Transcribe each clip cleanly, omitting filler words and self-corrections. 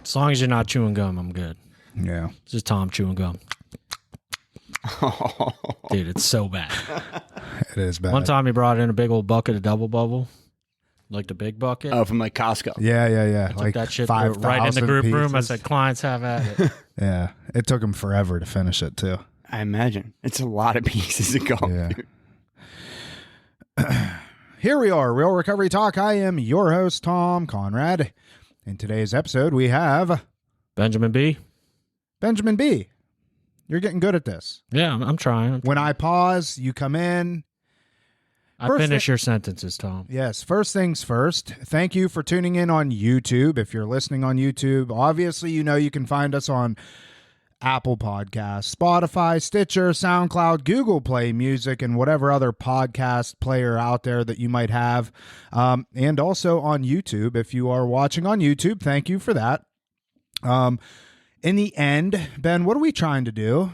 As long as you're not chewing gum, I'm good. Yeah. This is Tom chewing gum. Dude, it's so bad. It is bad. One time he brought in a big old bucket of Double Bubble, like the big bucket. Oh, from like Costco. Yeah. I took Like that shit 5,000 right in the group pieces. room. I said, clients have at it. Yeah. It took him forever to finish it, too. I imagine. It's a lot of pieces of gum. Yeah. Dude. Here we are, Real Recovery Talk. I am your host, Tom Conrad. In today's episode, we have Benjamin B. Benjamin B. You're getting good at this. Yeah, I'm trying. When I pause, you come in. I First finish your sentences, Tom. Yes, first things first. Thank you for tuning in on YouTube. If you're listening on YouTube, obviously, you know you can find us on Apple Podcasts, Spotify, Stitcher, SoundCloud, Google Play Music, and whatever other podcast player out there that you might have. And also on YouTube. If you are watching on YouTube, thank you for that. In the end, Ben, what are we trying to do?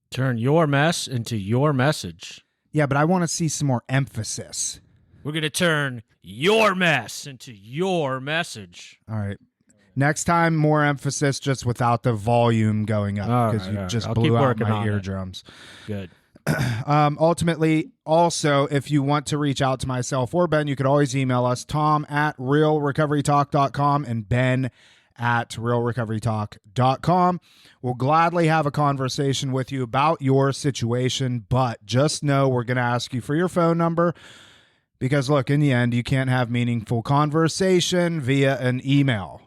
Turn your mess into your message. Yeah, but I want to see some more emphasis. We're going to turn your mess into your message. All right. Next time, more emphasis just without the volume going up All because right, you all right. just I'll keep blew out working my on it. eardrums. Good. Ultimately, also, if you want to reach out to myself or Ben, you could always email us, tom@realrecoverytalk.com and ben@realrecoverytalk.com. We'll gladly have a conversation with you about your situation, but just know we're going to ask you for your phone number because, look, in the end, you can't have meaningful conversation via an email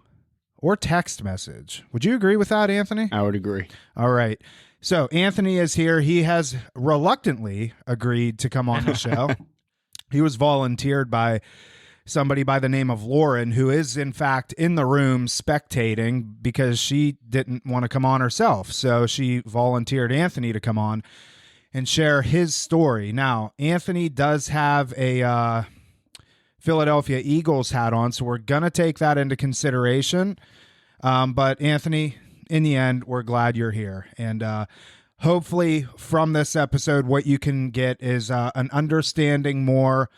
or text message. Would you agree with that, Anthony? I would agree. All right. So Anthony is here. He has reluctantly agreed to come on the show. He was volunteered by somebody by the name of Lauren, who is in fact in the room spectating because she didn't want to come on herself. So she volunteered Anthony to come on and share his story. Now, Anthony does have a Philadelphia Eagles hat on, so we're going to take that into consideration. But Anthony, in the end, we're glad you're here. And hopefully from this episode, what you can get is an understanding more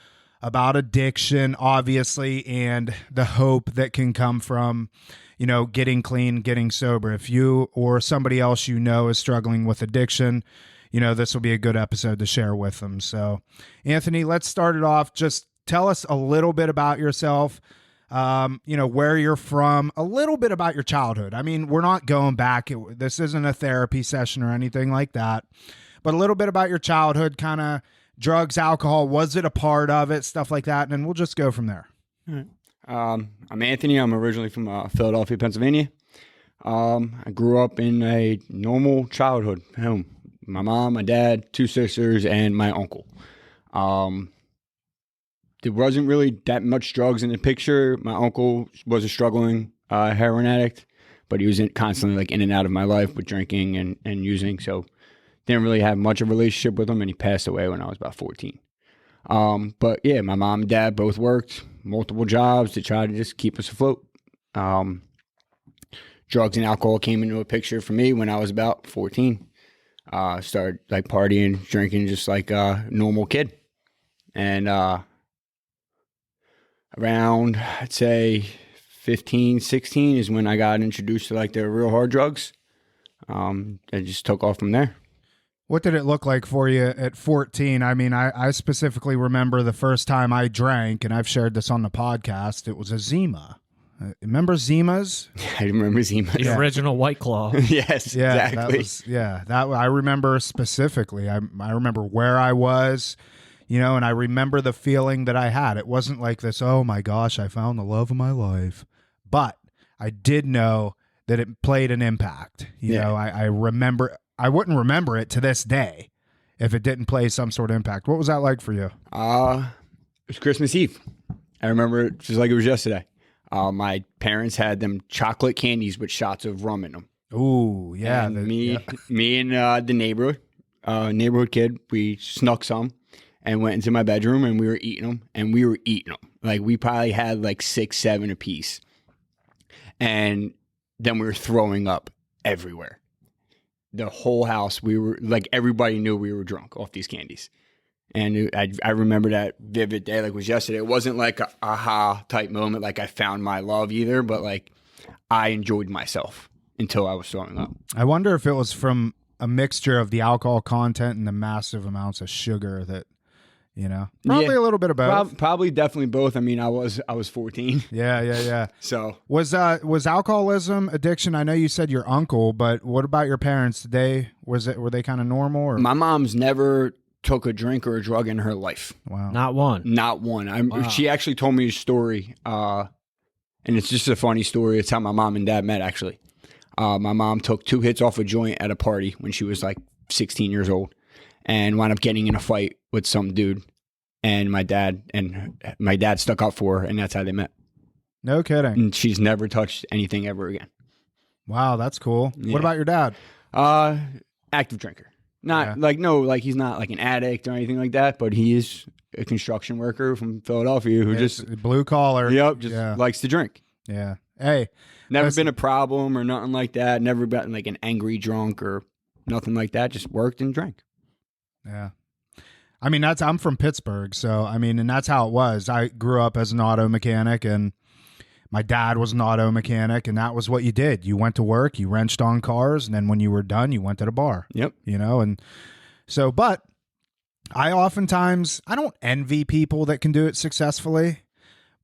about addiction, obviously, and the hope that can come from, you know, getting clean, getting sober. If you or somebody else you know is struggling with addiction, you know, this will be a good episode to share with them. So, Anthony, let's start it off. Just tell us a little bit about yourself, you know, where you're from, a little bit about your childhood. I mean, we're not going back. This isn't a therapy session or anything like that, but a little bit about your childhood, kind of drugs, alcohol, was it a part of it, stuff like that, and then we'll just go from there. All right. I'm Anthony. I'm originally from Philadelphia, Pennsylvania. I grew up in a normal childhood home. My mom, my dad, two sisters, and my uncle. There wasn't really that much drugs in the picture. My uncle was a struggling heroin addict, but he was constantly like in and out of my life with drinking and using. So didn't really have much of a relationship with him, and he passed away when I was about 14. But yeah, my mom and dad both worked multiple jobs to try to just keep us afloat. Drugs and alcohol came into a picture for me when I was about 14. Started like partying, drinking just like a normal kid. And around, I'd say 15, 16 is when I got introduced to like the real hard drugs. I just took off from there. What did it look like for you at 14? I mean, I specifically remember the first time I drank, and I've shared this on the podcast. It was a Zima. Remember Zimas? I remember Zima. The original White Claw. Yes, Yeah, exactly. that I remember specifically. I remember where I was, you know, and I remember the feeling that I had. It wasn't like this, oh my gosh, I found the love of my life. But I did know that it played an impact. You know, I remember, I wouldn't remember it to this day if it didn't play some sort of impact. What was that like for you? It was Christmas Eve. I remember it just like it was yesterday. My parents had them chocolate candies with shots of rum in them. Ooh, yeah. And me and the neighborhood kid, we snuck some and went into my bedroom and we were eating them. And we were eating them. Like we probably had like 6, 7 a piece. And then we were throwing up everywhere. The whole house, we were like, everybody knew we were drunk off these candies. And I remember that vivid day, like it was yesterday. It wasn't like a aha type moment, like I found my love either, but like I enjoyed myself until I was throwing up. I wonder if it was from a mixture of the alcohol content and the massive amounts of sugar that, probably Yeah. a little bit of both. Probably definitely both. I mean, I was 14. Yeah. So Was alcoholism addiction? I know you said your uncle, but what about your parents? Were they kind of normal or my mom's never took a drink or a drug in her life. wow? Not one. Not one. Wow. She actually told me a story, and it's just a funny story. It's how my mom and dad met, actually. My mom took 2 hits off a joint at a party when she was like 16 years old and wound up getting in a fight with some dude. And my dad stuck up for her, and that's how they met. No kidding. And she's never touched anything ever again. Wow, that's cool. Yeah. What about your dad? Active drinker. Not he's not like an addict or anything like that, but he is a construction worker from Philadelphia who just blue collar. likes to drink. Yeah. Hey, Never Listen. been a problem or nothing like that. Never been like an angry drunk or nothing like that. Just worked and drank. yeah. I mean, I'm from Pittsburgh, so I mean, and that's how it was. I grew up as an auto mechanic, and my dad was an auto mechanic, and that was what you did. You went to work, you wrenched on cars, and then when you were done, you went to the bar. Yep. And so, but I don't envy people that can do it successfully,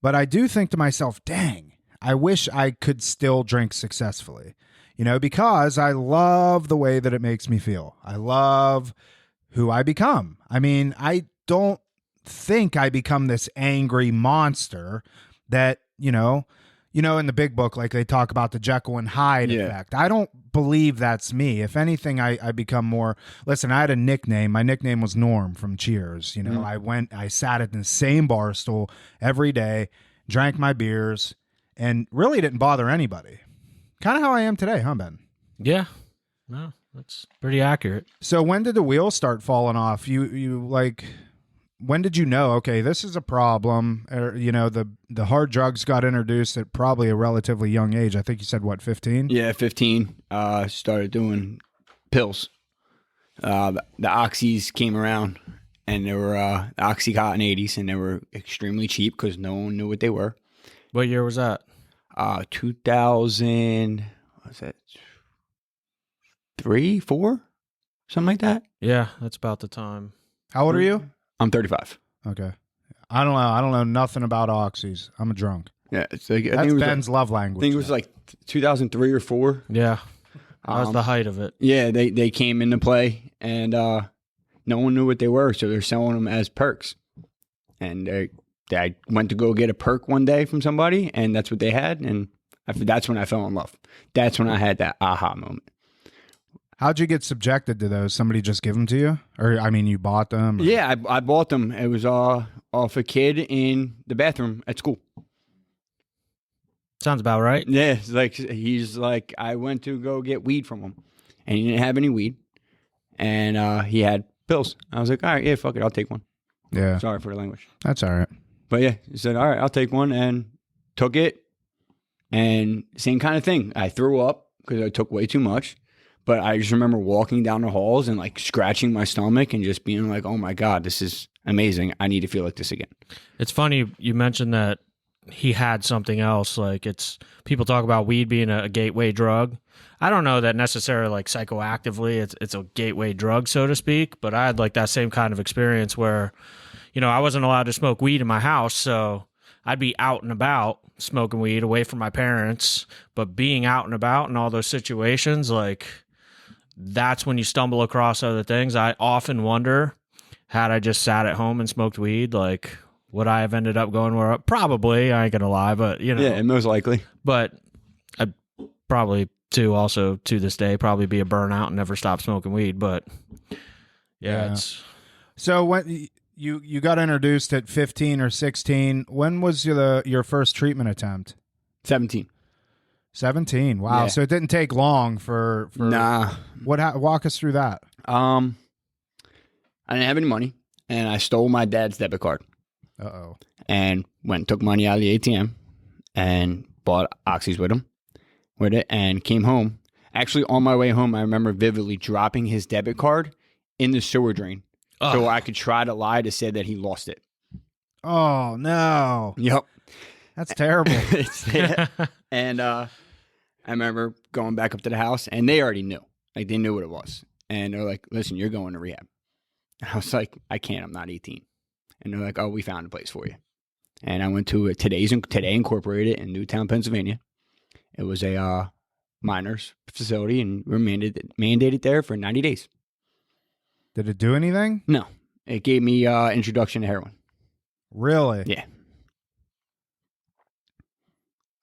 but I do think to myself, dang, I wish I could still drink successfully, because I love the way that it makes me feel. I love who I become. I mean, I don't think I become this angry monster that, in the big book, like they talk about the Jekyll and Hyde effect. I don't believe that's me. If anything, I become more, listen, I had a nickname. My nickname was Norm from Cheers. I sat at the same bar stool every day, drank my beers, and really didn't bother anybody. Kind of how I am today, huh, Ben? Yeah. No, that's pretty accurate. So when did the wheels start falling off? When did you know, okay, this is a problem? Or, the hard drugs got introduced at probably a relatively young age. I think you said, 15? Yeah, 15. Started doing pills. The Oxys came around, and they were Oxycontin 80s, and they were extremely cheap because no one knew what they were. What year was that? 2000, what was that? 3, 4? Something like that. Yeah, that's about the time. How old are you? I'm 35. Okay. I don't know. I don't know nothing about oxys. I'm a drunk. Yeah, it's like, That's Ben's love language. I think it was like 2003 or 4. Yeah. That was the height of it. Yeah, they came into play, and no one knew what they were, so they're selling them as perks. And I went to go get a perk one day from somebody, and that's what they had, and that's when I fell in love. That's when I had that aha moment. How'd you get subjected to those? Somebody just give them to you? Or, I mean, you bought them? Or? Yeah, I bought them. It was off a kid in the bathroom at school. Sounds about right. Yeah, he's like, I went to go get weed from him, and he didn't have any weed, and he had pills. I was like, all right, yeah, fuck it, I'll take one. Yeah. Sorry for the language. That's all right. But yeah, he said, all right, I'll take one, and took it, and same kind of thing. I threw up because I took way too much. But I just remember walking down the halls and like scratching my stomach and just being like, oh my God, this is amazing. I need to feel like this again. It's funny you mentioned that he had something else. Like people talk about weed being a gateway drug. I don't know that necessarily like psychoactively it's a gateway drug, so to speak, but I had like that same kind of experience where, I wasn't allowed to smoke weed in my house. So I'd be out and about smoking weed away from my parents, but being out and about in all those situations, like, that's when you stumble across other things. I often wonder, had I just sat at home and smoked weed, like, would I have ended up going where? Probably. I ain't gonna lie, but Yeah, most likely. But I'd probably also to this day probably be a burnout and never stop smoking weed. But yeah. It's so when you got introduced at 15 or 16, when was your first treatment attempt? 17. 17. Wow. Yeah. So it didn't take long for Nah. Walk us through that. I didn't have any money, and I stole my dad's debit card Uh-oh. and went and took money out of the ATM and bought Oxys with it, and came home. Actually, on my way home, I remember vividly dropping his debit card in the sewer drain so I could try to lie to say that he lost it. Oh, no. Yep. That's terrible. And I remember going back up to the house, and they already knew. Like, they knew what it was. And they're like, listen, you're going to rehab. And I was like, I can't. I'm not 18. And they're like, oh, we found a place for you. And I went to Today Incorporated in Newtown, Pennsylvania. It was a minors facility, and we were mandated there for 90 days. Did it do anything? No. It gave me introduction to heroin. Really? Yeah.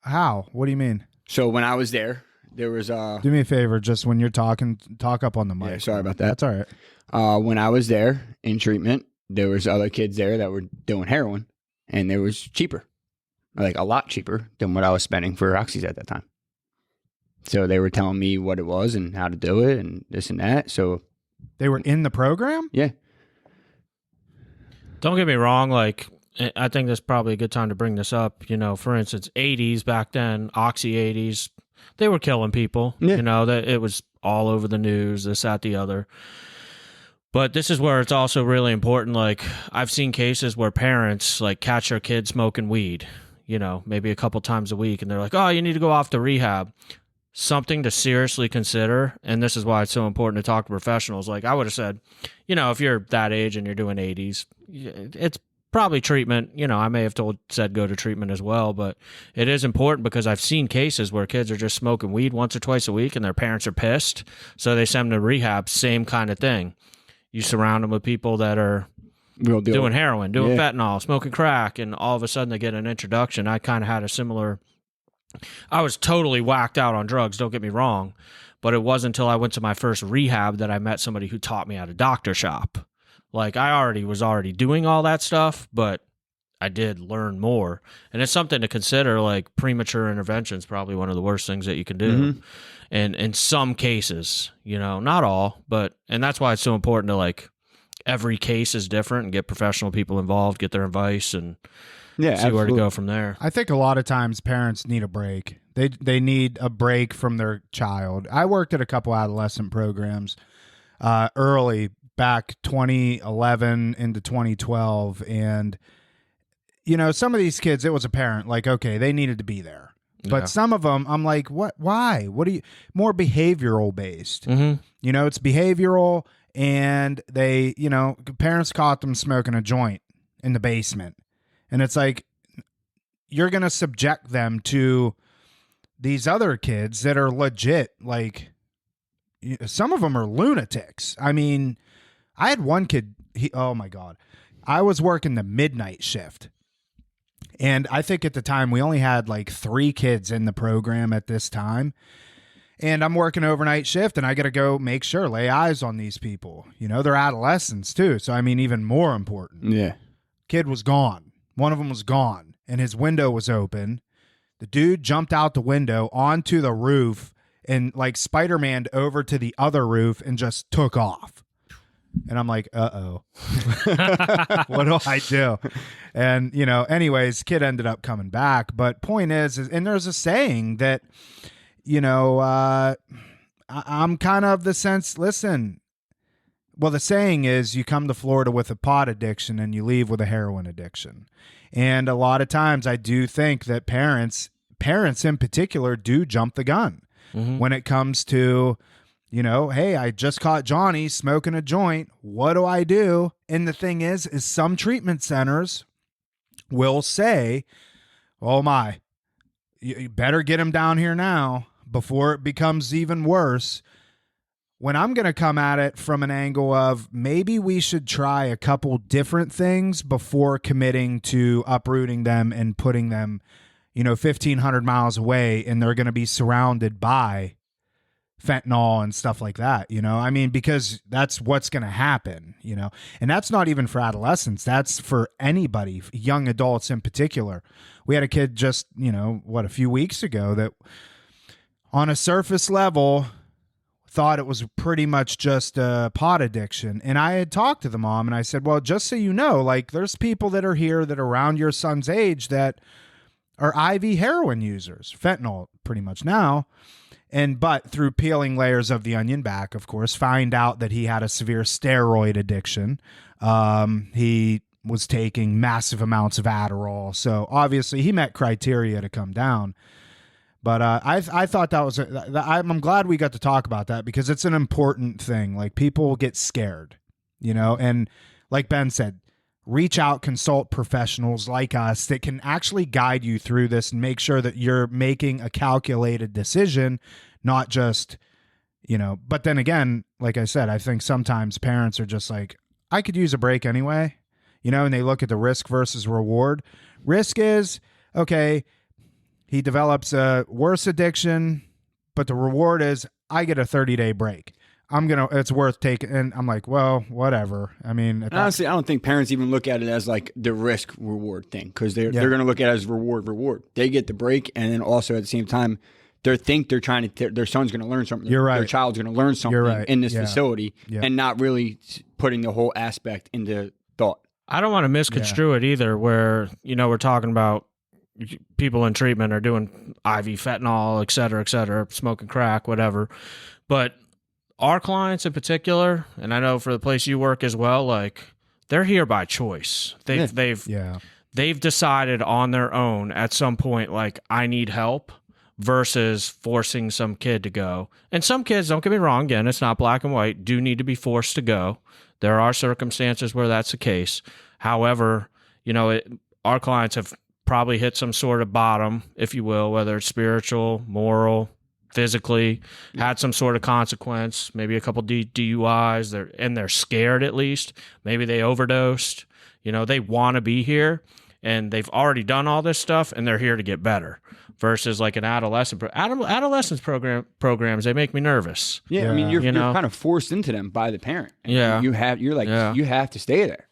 How? What do you mean? So when I was there was Do me a favor, just when you're talking, talk up on the mic. Yeah, sorry about that. That's all right. When I was there in treatment, there was other kids there that were doing heroin, and it was cheaper, like a lot cheaper than what I was spending for oxys at that time. So they were telling me what it was and how to do it and this and that. So They were in the program? yeah, Don't get me wrong, like, I think that's probably a good time to bring this up. You know, for instance, 80s back then, Oxy 80s, they were killing people. Yeah. You know, that it was all over the news, this, that, the other. But this is where it's also really important. Like, I've seen cases where parents, like, catch their kids smoking weed, you know, maybe a couple times a week, and they're like, oh, you need to go off to rehab. Something to seriously consider, and this is why it's so important to talk to professionals. Like, I would have said, you know, if you're that age and you're doing 80s, it's probably treatment. You know, I may have said go to treatment as well, but it is important because I've seen cases where kids are just smoking weed once or twice a week and their parents are pissed, so they send them to rehab. Same kind of thing. You surround them with people that are real deal. doing heroin, doing fentanyl, smoking crack, and all of a sudden they get an introduction. I kind of had a similar... I was totally whacked out on drugs, don't get me wrong, but it wasn't until I went to my first rehab that I met somebody who taught me at a doctor shop. Like, I was already doing all that stuff, but I did learn more. And it's something to consider. Like, premature intervention is probably one of the worst things that you can do. Mm-hmm. And in some cases, you know, not all, but, and that's why it's so important to, like, every case is different and get professional people involved, get their advice, and see where to go from there. I think a lot of times parents need a break. They need a break from their child. I worked at a couple adolescent programs early, back 2011 into 2012. And, you know, some of these kids, it was apparent, like, okay, they needed to be there. But Yeah. some of them, I'm like, what? Why? What do you... More behavioral based. Mm-hmm. You know, it's behavioral, and they, you know, parents caught them smoking a joint in the basement. And it's like, you're going to subject them to these other kids that are legit. Like, some of them are lunatics. I mean, I had one kid, oh my God. I was working the midnight shift. And I think at the time we only had like 3 kids in the program at this time. And I'm working overnight shift, and I got to go make sure, lay eyes on these people. You know, they're adolescents too. So, I mean, even more important. Yeah. Kid was gone. One of them was gone, and his window was open. The dude jumped out the window onto the roof and, like, Spider-Man over to the other roof and just took off. And I'm like, uh-oh. What do I do? And, you know, anyways, kid ended up coming back. But point is, and there's a saying that, you know, I'm kind of the sense, listen, well, the saying is you come to Florida with a pot addiction and you leave with a heroin addiction. And a lot of times I do think that parents in particular do jump the gun when it comes to, you know, hey, I just caught Johnny smoking a joint. What do I do? And the thing is some treatment centers will say, oh my, you better get him down here now before it becomes even worse. When I'm going to come at it from an angle of maybe we should try a couple different things before committing to uprooting them and putting them, you know, 1,500 miles away, and they're going to be surrounded by fentanyl and stuff like that, you know? I mean, because that's what's going to happen, you know? And that's not even for adolescents. That's for anybody, young adults in particular. We had a kid just, you know, a few weeks ago that on a surface level thought it was pretty much just a pot addiction. And I had talked to the mom and I said, well, just so you know, like, there's people that are here that are around your son's age that are IV heroin users, fentanyl pretty much now. But through peeling layers of the onion back, of course, find out that he had a severe steroid addiction. He was taking massive amounts of Adderall. So obviously he met criteria to come down. But I thought that was I'm glad we got to talk about that because it's an important thing. Like people get scared, and like Ben said, reach out, consult professionals like us that can actually guide you through this and make sure that you're making a calculated decision, not just, but then again, like I said, I think sometimes parents are just like, I could use a break anyway, and they look at the risk versus reward. Risk is, okay, he develops a worse addiction, but the reward is I get a 30-day break. It's worth taking. And I'm like, well, whatever. I mean, honestly, I don't think parents even look at it as like the risk reward thing because they're going to look at it as reward. They get the break. And then also at the same time, their son's going to learn something. You're right. Their child's going to learn something in this facility Yeah. and not really putting the whole aspect into thought. I don't want to misconstrue it either where, we're talking about people in treatment are doing IV fentanyl, et cetera, smoking crack, whatever. But our clients in particular, and I know for the place you work as well, like they're here by choice. They've decided on their own at some point, like I need help versus forcing some kid to go. And some kids, don't get me wrong, again, it's not black and white, do need to be forced to go. There are circumstances where that's the case. However, our clients have probably hit some sort of bottom, if you will, whether it's spiritual, moral, physically, had some sort of consequence, maybe a couple DUIs, they're scared at least. Maybe they overdosed. They want to be here, and they've already done all this stuff, and they're here to get better. Versus like an adolescence programs, they make me nervous. Yeah, I mean, you're kind of forced into them by the parent. And you have to stay there.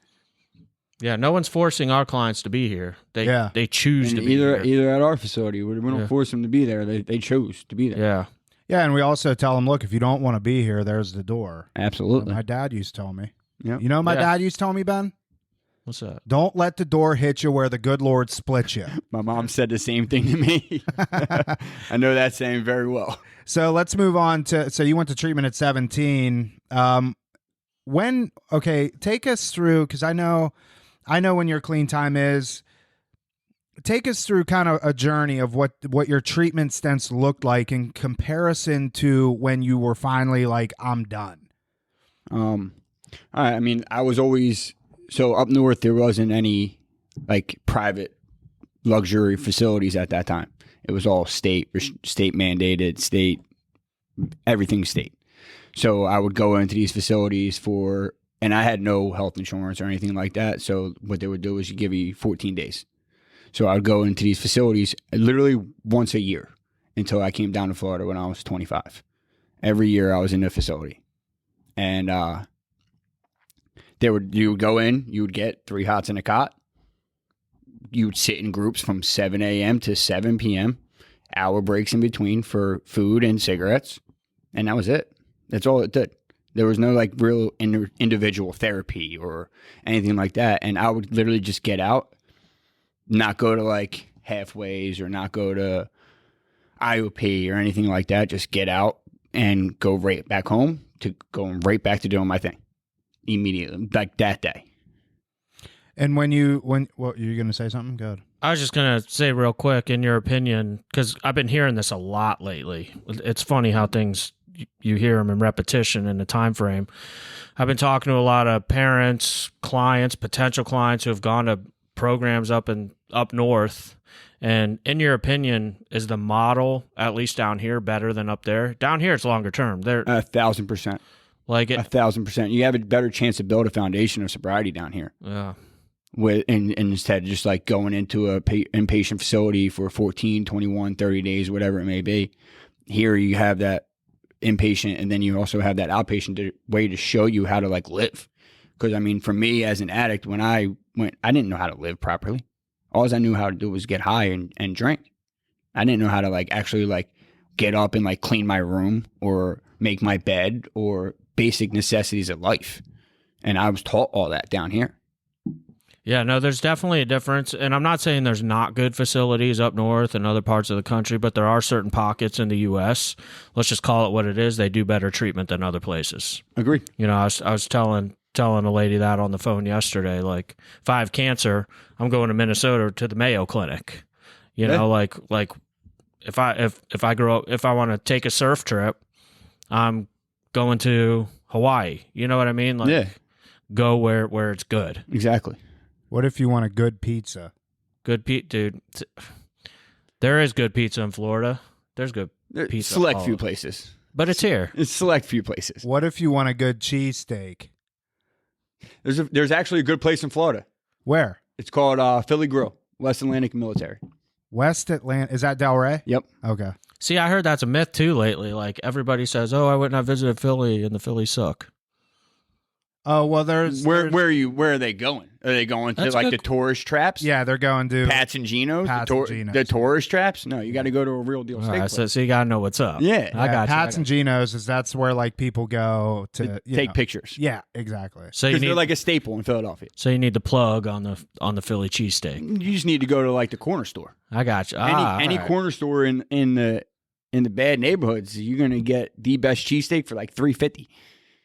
Yeah, no one's forcing our clients to be here. They choose to be here. Either at our facility, we don't force them to be there. They chose to be there. Yeah. Yeah, and we also tell them, look, if you don't want to be here, there's the door. Absolutely. My dad used to tell me. Yeah. My dad used to tell me, Ben? What's that? Don't let the door hit you where the good Lord splits you. My mom said the same thing to me. I know that saying very well. So let's move on so you went to treatment at 17. Take us through, because I know when your clean time is. Take us through kind of a journey of what your treatment stints looked like in comparison to when you were finally like, I'm done. All right. I mean, I was always, so up north, there wasn't any like private luxury facilities at that time. It was all state mandated, everything state. So I would go into these facilities and I had no health insurance or anything like that. So what they would do is give you 14 days. So I would go into these facilities literally once a year until I came down to Florida when I was 25. Every year I was in a facility. And you would go in, you would get 3 hots and a cot. You would sit in groups from 7 a.m. to 7 p.m., hour breaks in between for food and cigarettes. And that was it. That's all it did. There was no like real individual therapy or anything like that. And I would literally just get out, not go to like halfways or not go to IOP or anything like that. Just get out and go right back home to going right back to doing my thing immediately, like that day. And what you're going to say something? Good. I was just going to say real quick, in your opinion, because I've been hearing this a lot lately. It's funny how things, you hear them in repetition in the time frame. I've been talking to a lot of parents, clients, potential clients who have gone to programs up north. And in your opinion, is the model, at least down here, better than up there? Down here, it's longer term. 1,000%. Like it, 1,000%. You have a better chance to build a foundation of sobriety down here. Yeah. And instead of just like going into a inpatient facility for 14, 21, 30 days, whatever it may be. Here you have that inpatient, and then you also have that outpatient way to show you how to like live. Because I mean, for me as an addict, when I went, I didn't know how to live properly. All I knew how to do was get high and drink. I didn't know how to like actually like get up and like clean my room or make my bed or basic necessities of life. And I was taught all that down here. Yeah, no, there's definitely a difference. And I'm not saying there's not good facilities up north and other parts of the country, but there are certain pockets in the U.S. Let's just call it what it is. They do better treatment than other places. Agreed. You know, I was telling a lady that on the phone yesterday, like, if I have cancer, I'm going to Minnesota to the Mayo Clinic. You know, like if I grow up, if I want to take a surf trip, I'm going to Hawaii. You know what I mean? Like, Yeah. go where it's good. Exactly. What if you want a good pizza? Good dude. There is good pizza in Florida. There's good pizza. Select few places. but it's here. It's select few places. What if you want a good cheesesteak? There's actually a good place in Florida. Where? It's called Philly Grill, West Atlantic Military. West Atlanta. Is that Delray? Yep. Okay. See, I heard that's a myth too lately. Like everybody says, "Oh, I went and I visited Philly, and the Phillies suck." Oh well, there's Where are they going? Are they going to That's like good. the tourist traps? Yeah, they're going to Pats and Geno's, Pats and Geno's. the tourist traps. No, you got to go to a real deal steak place. So you gotta know what's up. Yeah. I got Pats you. and Geno's is that's where like people go to Take pictures. Yeah, exactly. So you Because need they're like a staple in Philadelphia. so you need the plug on the Philly cheesesteak. You just need to go to like the corner store. I got you. Any all right. corner store in the bad neighborhoods, you're gonna get the best cheesesteak for like $3.50.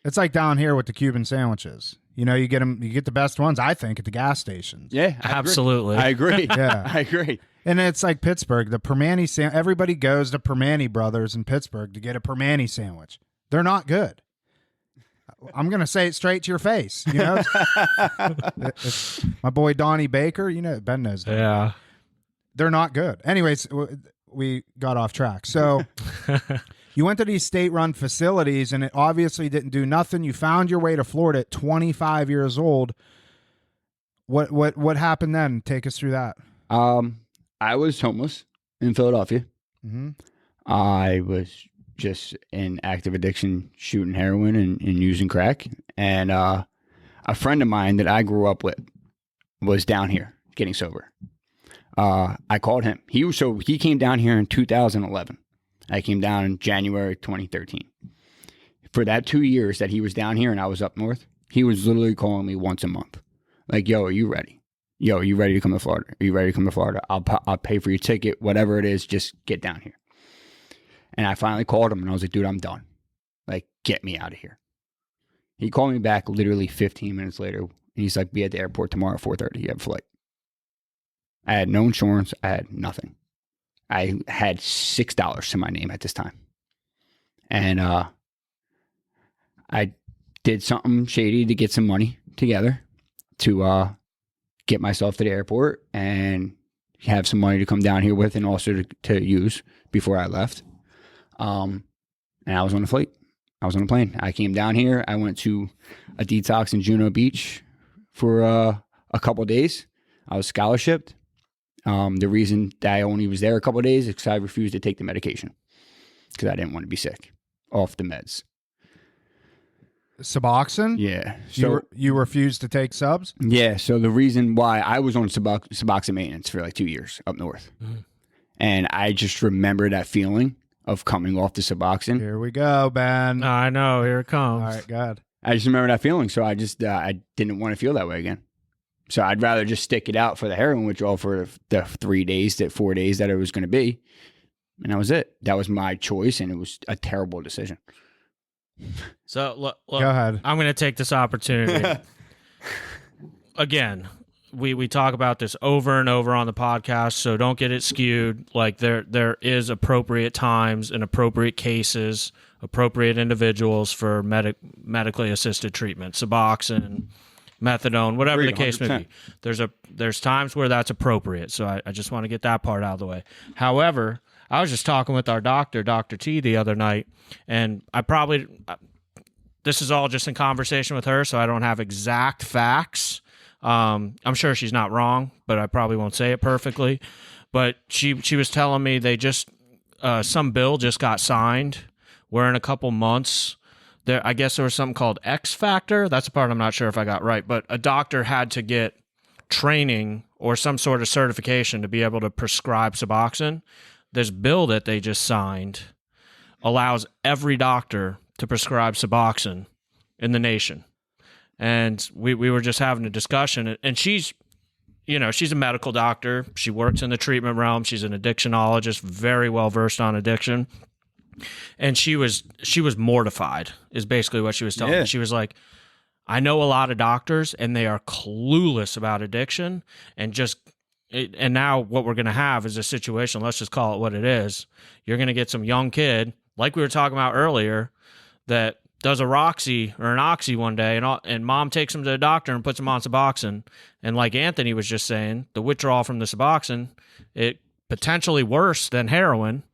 It's like down here with the Cuban sandwiches. You know, you get the best ones, I think, at the gas stations. Yeah, Absolutely. I agree. Yeah. I agree. And it's like Pittsburgh, the Permani everybody goes to Permani Brothers in Pittsburgh to get a Permani sandwich. They're not good. I'm going to say it straight to your face. You know, it's my boy Donnie Baker, you know, Ben knows that. Yeah. They're not good. Anyways, we got off track. So you went to these state-run facilities, and it obviously didn't do nothing. You found your way to Florida at 25 years old. What happened then? Take us through that. I was homeless in Philadelphia. Mm-hmm. I was just in active addiction, shooting heroin and using crack. And a friend of mine that I grew up with was down here getting sober. I called him. He came down here in 2011. I came down in January 2013. For that 2 years that he was down here and I was up north, he was literally calling me once a month. Like, yo, are you ready? Yo, are you ready to come to Florida? Are you ready to come to Florida? I'll pay for your ticket, whatever it is, just get down here. And I finally called him and I was like, dude, I'm done. Like, get me out of here. He called me back literally 15 minutes later. And he's like, be at the airport tomorrow at 4:30. You have a flight. I had no insurance. I had nothing. I had $6 to my name at this time. And I did something shady to get some money together to get myself to the airport and have some money to come down here with and also to use before I left. And I was on a flight. I was on a plane. I came down here. I went to a detox in Juno Beach for a couple of days. I was scholarshiped. The reason that I only was there a couple of days is because I refused to take the medication because I didn't want to be sick off the meds. Suboxone? Yeah. So You refused to take subs? yeah. So the reason why I was on Suboxone maintenance for like 2 years up north, and I just remember that feeling of coming off the Suboxone. Here we go, Ben. I know. Here it comes. All right, good. I just remember that feeling. So I just I didn't want to feel that way again. So I'd rather just stick it out for the heroin withdrawal for the 4 days that it was going to be. And that was it. That was my choice, and it was a terrible decision. So look, Go ahead. I'm going to take this opportunity. Again, we talk about this over and over on the podcast, so don't get it skewed. Like there is appropriate times and appropriate cases, appropriate individuals for medically assisted treatment, Suboxone, methadone, whatever the case may be. There's times where that's appropriate. So I just want to get that part out of the way. However, I was just talking with our doctor, Dr. T, the other night, and this is all just in conversation with her, so I don't have exact facts. I'm sure she's not wrong, but I probably won't say it perfectly. But she was telling me they just some bill just got signed. We're in a couple months. I guess there was something called X Factor. That's the part I'm not sure if I got right. But a doctor had to get training or some sort of certification to be able to prescribe Suboxone. This bill that they just signed allows every doctor to prescribe Suboxone in the nation. And we were just having a discussion, and she's a medical doctor. She works in the treatment realm. She's an addictionologist, very well versed on addiction. And she was mortified, is basically what she was telling me. She was like, I know a lot of doctors, and they are clueless about addiction, and just and now what we're going to have is a situation, let's just call it what it is. You're going to get some young kid, like we were talking about earlier, that does a Roxy or an Oxy one day, and mom takes him to the doctor and puts him on Suboxone. And like Anthony was just saying, the withdrawal from the Suboxone, it potentially worse than heroin.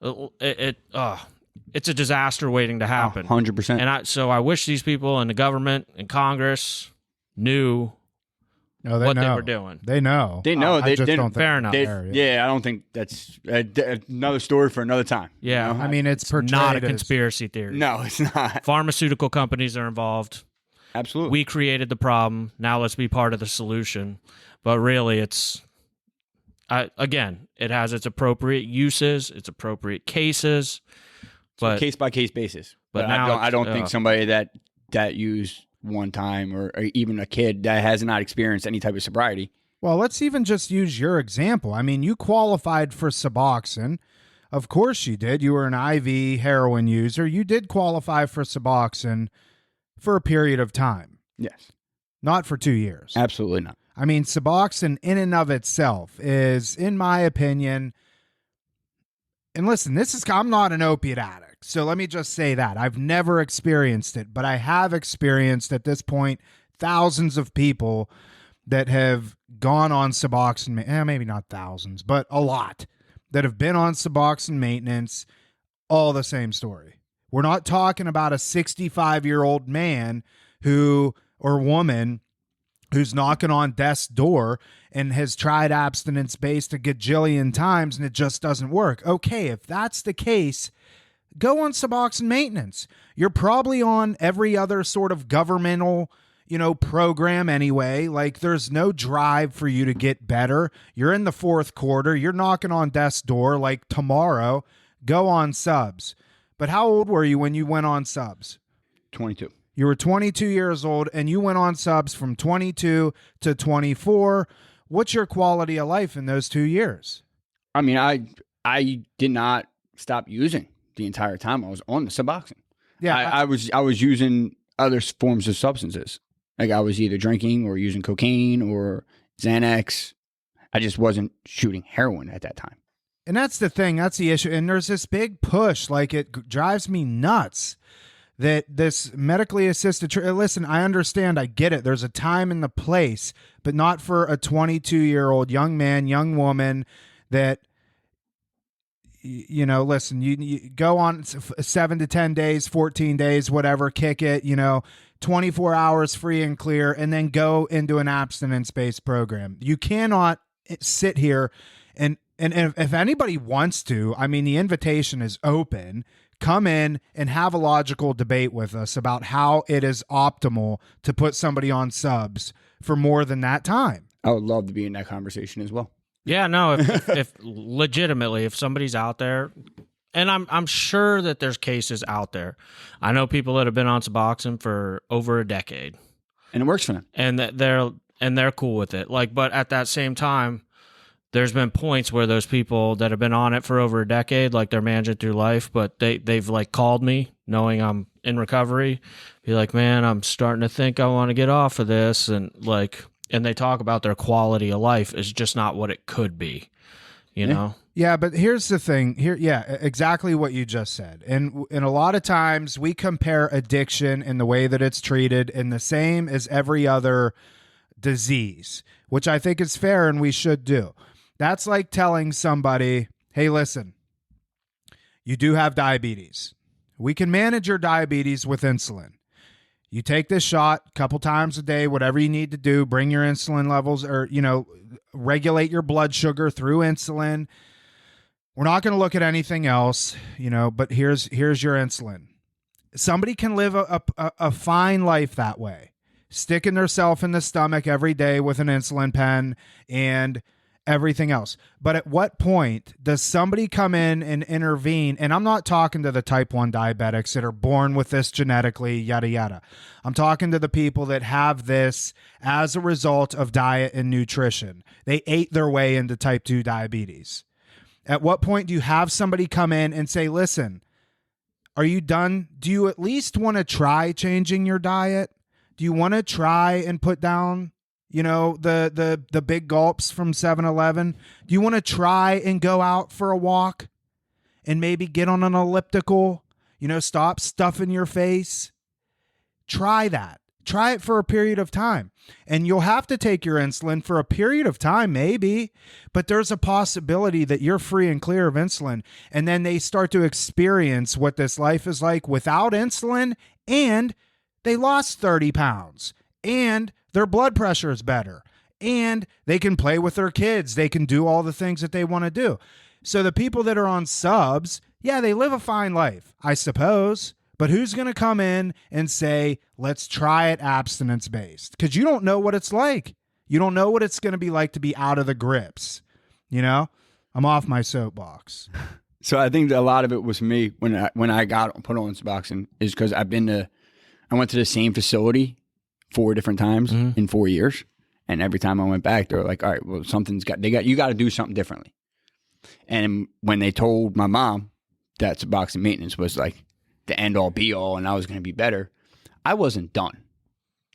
It's a disaster waiting to happen. 100%. And so I wish these people in the government and Congress knew No, they what know. they were doing. They know. They know. I They just didn't- don't think Fair enough. they're there yet. Yeah, I don't think that's another story for another time. Yeah. You know? I mean, it's portrayed Not a as- conspiracy theory. No, it's not. Pharmaceutical companies are involved. Absolutely. We created the problem. Now let's be part of the solution. But really, again, it has its appropriate uses, its appropriate cases. But Case by case basis. but But now I don't it's, think somebody that used one time or even a kid that has not experienced any type of sobriety. Well, let's even just use your example. I mean, you qualified for Suboxone. Of course you did. You were an IV heroin user. You did qualify for Suboxone for a period of time, Yes. not for 2 years. Absolutely not. I mean, Suboxone in and of itself is, in my opinion, and listen, I'm not an opiate addict, so let me just say that. I've never experienced it, but I have experienced at this point thousands of people that have gone on Suboxone, maybe not thousands, but a lot that have been on Suboxone maintenance, all the same story. We're not talking about a 65-year-old man or woman who's knocking on death's door and has tried abstinence-based a gajillion times and it just doesn't work. Okay, if that's the case, go on Suboxone maintenance. You're probably on every other sort of governmental, program anyway. Like, there's no drive for you to get better. You're in the fourth quarter. You're knocking on death's door like tomorrow. Go on subs. But how old were you when you went on subs? 22. You were 22 years old and you went on subs from 22 to 24. What's your quality of life in those 2 years? I mean, I did not stop using the entire time I was on the Suboxone. Yeah, I was using other forms of substances. Like, I was either drinking or using cocaine or Xanax. I just wasn't shooting heroin at that time. and that's the thing. That's the issue. And there's this big push. Like, it drives me nuts that this medically assisted listen, I understand, I get it, there's a time and the place, but not for a 22-year-old young man, young woman that listen, you go on 7 to 10 days, 14 days, whatever, kick it, 24 hours free and clear, and then go into an abstinence-based program. You cannot sit here and if anybody wants to, I mean, the invitation is open. Come in and have a logical debate with us about how it is optimal to put somebody on subs for more than that time. I would love to be in that conversation as well. Yeah, no, if legitimately, if somebody's out there, and I'm sure that there's cases out there. I know people that have been on Suboxone for over a decade. And it works for them. And that they're cool with it. Like, but at that same time, there's been points where those people that have been on it for over a decade, like, they're managing through life, but they've like called me knowing I'm in recovery, be like, man, I'm starting to think I want to get off of this, and they talk about their quality of life is just not what it could be, you know? Yeah, but here's the thing. Exactly what you just said. And a lot of times we compare addiction and the way that it's treated in the same as every other disease, which I think is fair and we should do. That's like telling somebody, hey, listen, you do have diabetes. We can manage your diabetes with insulin. You take this shot a couple times a day, whatever you need to do, bring your insulin levels or, regulate your blood sugar through insulin. We're not going to look at anything else, but here's your insulin. Somebody can live a fine life that way, sticking themselves in the stomach every day with an insulin pen and everything else. But at what point does somebody come in and intervene? And I'm not talking to the type 1 diabetics that are born with this genetically, yada, yada. I'm talking to the people that have this as a result of diet and nutrition. They ate their way into type 2 diabetes. At what point do you have somebody come in and say, listen, are you done? Do you at least want to try changing your diet? Do you want to try and put down You know, the big gulps from 7-Eleven? Do you want to try and go out for a walk and maybe get on an elliptical? You know, stop stuffing your face. Try that. Try it for a period of time. And you'll have to take your insulin for a period of time, maybe, but there's a possibility that you're free and clear of insulin. And then they start to experience what this life is like without insulin, and they lost 30 pounds, and their blood pressure is better, and they can play with their kids. They can do all the things that they want to do. So the people that are on subs, yeah, they live a fine life, I suppose. But who's going to come in and say, let's try it abstinence-based? Because you don't know what it's like. You don't know what it's going to be like to be out of the grips. You know? I'm off my soapbox. So I think that a lot of it was me when I got put on Suboxone is because I went to the same facility 4 different times in 4 years. And every time I went back, they were like, all right, well, you got to do something differently. And when they told my mom that Suboxone maintenance was like the end all be all and I was going to be better, I wasn't done.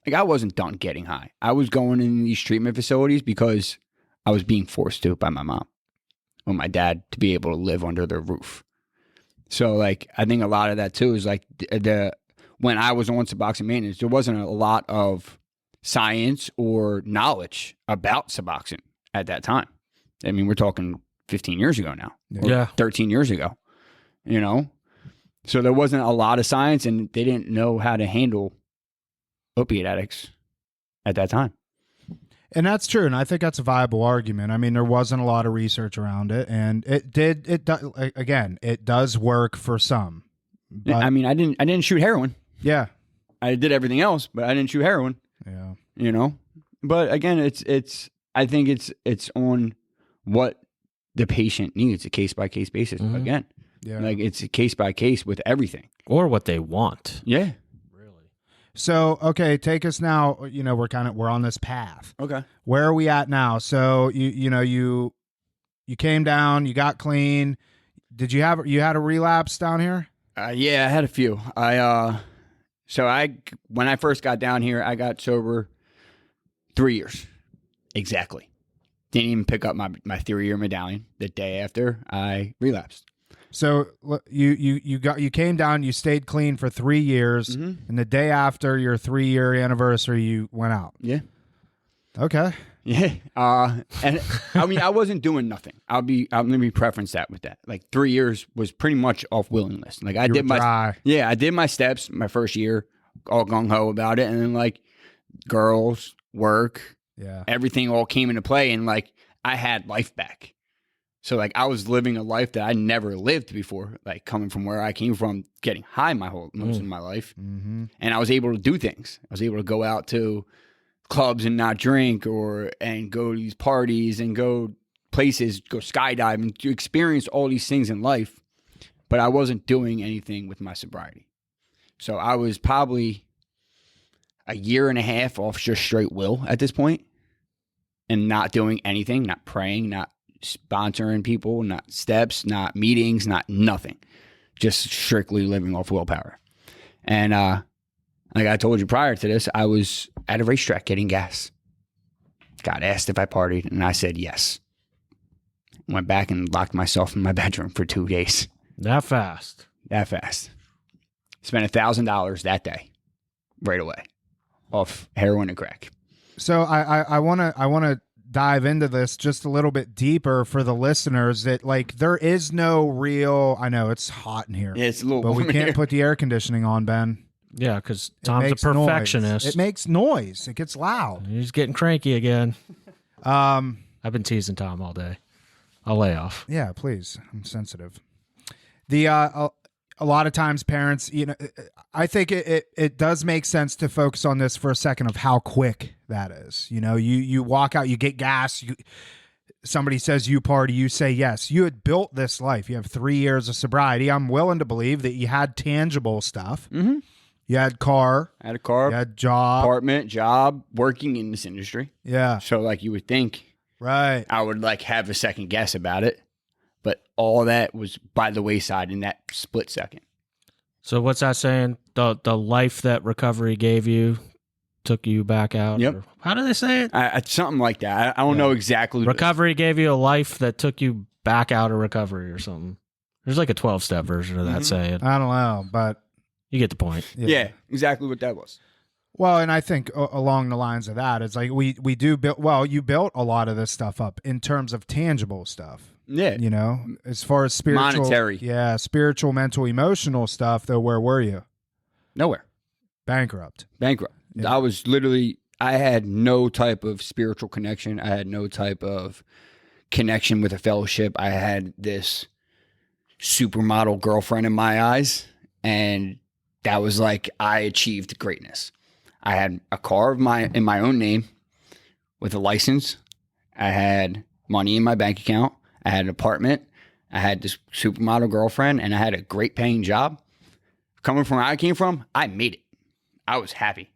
Like, I wasn't done getting high. I was going in these treatment facilities because I was being forced to by my mom or my dad to be able to live under their roof. So, like, I think a lot of that too is like when I was on Suboxone maintenance, there wasn't a lot of science or knowledge about Suboxone at that time. I mean, we're talking 15 years ago now, or 13 years ago, you know? So there wasn't a lot of science, and they didn't know how to handle opiate addicts at that time. And that's true, and I think that's a viable argument. I mean, there wasn't a lot of research around it, and it does work for some. But, I mean, I didn't shoot heroin. Yeah. I did everything else, but I didn't shoot heroin. Yeah. You know? But again, I think it's on what the patient needs, a case-by-case basis. Again. Yeah. Like, it's a case by case with everything. Or what they want. Yeah. Really. So, okay, take us now. You know, we're on this path. Okay. Where are we at now? So you came down, you got clean. Did you had a relapse down here? Yeah, I had a few. When I first got down here, I got sober 3 years. Exactly. Didn't even pick up my 3-year medallion the day after I relapsed. So you came down, you stayed clean for 3 years, and the day after your 3-year anniversary, you went out. Yeah. Okay. Yeah. And I mean, I wasn't doing nothing. Let me preference that with that. Like 3 years was pretty much off willingness. Like I did my steps my first year, all gung ho about it, and then like girls, work, everything all came into play, and like I had life back. So, like, I was living a life that I never lived before, like, coming from where I came from, getting high most of my life. Mm-hmm. And I was able to do things. I was able to go out to clubs and not drink and go to these parties and go places, go skydiving, to experience all these things in life. But I wasn't doing anything with my sobriety. So, I was probably a year and a half off just straight will at this point and not doing anything, not praying, not sponsoring people, not steps, not meetings, not nothing. Just strictly living off willpower. And like I told you prior to this, I was at a racetrack getting gas. Got asked if I partied, and I said yes. Went back and locked myself in my bedroom for 2 days. That fast. Spent $1,000 that day, right away, off heroin and crack. So I want to dive into this just a little bit deeper for the listeners, that like there is no real, I know it's hot in here. Yeah, it's a little but we can't here. Put the air conditioning on, Ben. Yeah, because Tom's a perfectionist. It makes noise. It gets loud. He's getting cranky again. I've been teasing Tom all day. I'll lay off. Yeah, please. I'm sensitive. A lot of times parents, you know, I think it does make sense to focus on this for a second of how quick that is. You know, you walk out, you get gas, somebody says you party, you say yes. You had built this life. You have 3 years of sobriety. I'm willing to believe that you had tangible stuff. Mm-hmm. You had car. I had a car. You had job. Apartment, job, working in this industry. Yeah. So like you would think right. I would like have a second guess about it. But all that was by the wayside in that split second. So what's that saying? The life that recovery gave you took you back out. Yep. Or- how do they say it? Something like that. I don't know exactly. Recovery gave you a life that took you back out of recovery or something. There's like a 12-step version of that saying. I don't know, but You get the point. Yeah, exactly what that was. Well, and I think along the lines of that, it's like we do build. Well, you built a lot of this stuff up in terms of tangible stuff. Yeah. You know, as far as spiritual, Monetary. yeah, spiritual, mental, emotional stuff. Though, where were you? Nowhere. Bankrupt. Bankrupt. Yeah. I was literally, I had no type of spiritual connection. I had no type of connection with a fellowship. I had this supermodel girlfriend in my eyes, and that was like I achieved greatness. I had a car in my own name with a license. I had money in my bank account. I had an apartment. I had this supermodel girlfriend, and I had a great paying job. Coming from where I came from, I made it. I was happy.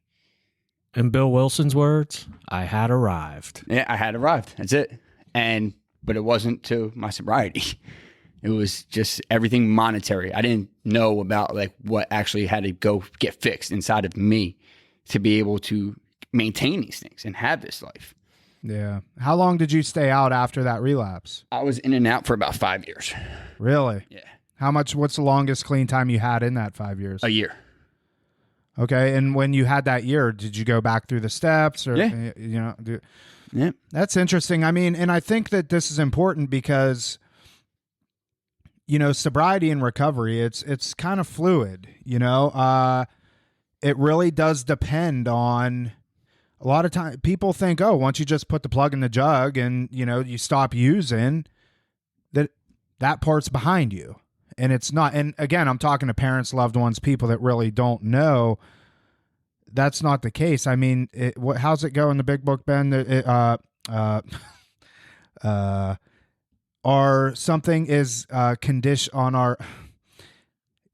In Bill Wilson's words, I had arrived. Yeah, I had arrived. That's it. But it wasn't to my sobriety. It was just everything monetary. I didn't know about like what actually had to go get fixed inside of me to be able to maintain these things and have this life. Yeah. How long did you stay out after that relapse? I was in and out for about 5 years. Really? Yeah. How much? What's the longest clean time you had in that 5 years? A year. Okay. And when you had that year, did you go back through the steps or, Yeah. you know, Yeah. that's interesting. I mean, and I think that this is important because, you know, sobriety and recovery, it's kind of fluid, you know, it really does depend on a lot of time. People think, oh, once you just put the plug in the jug and, you know, you stop using that part's behind you. And it's not. And again, I'm talking to parents, loved ones, people that really don't know. That's not the case. I mean, how's it go in the big book, Ben? Or something is condition on our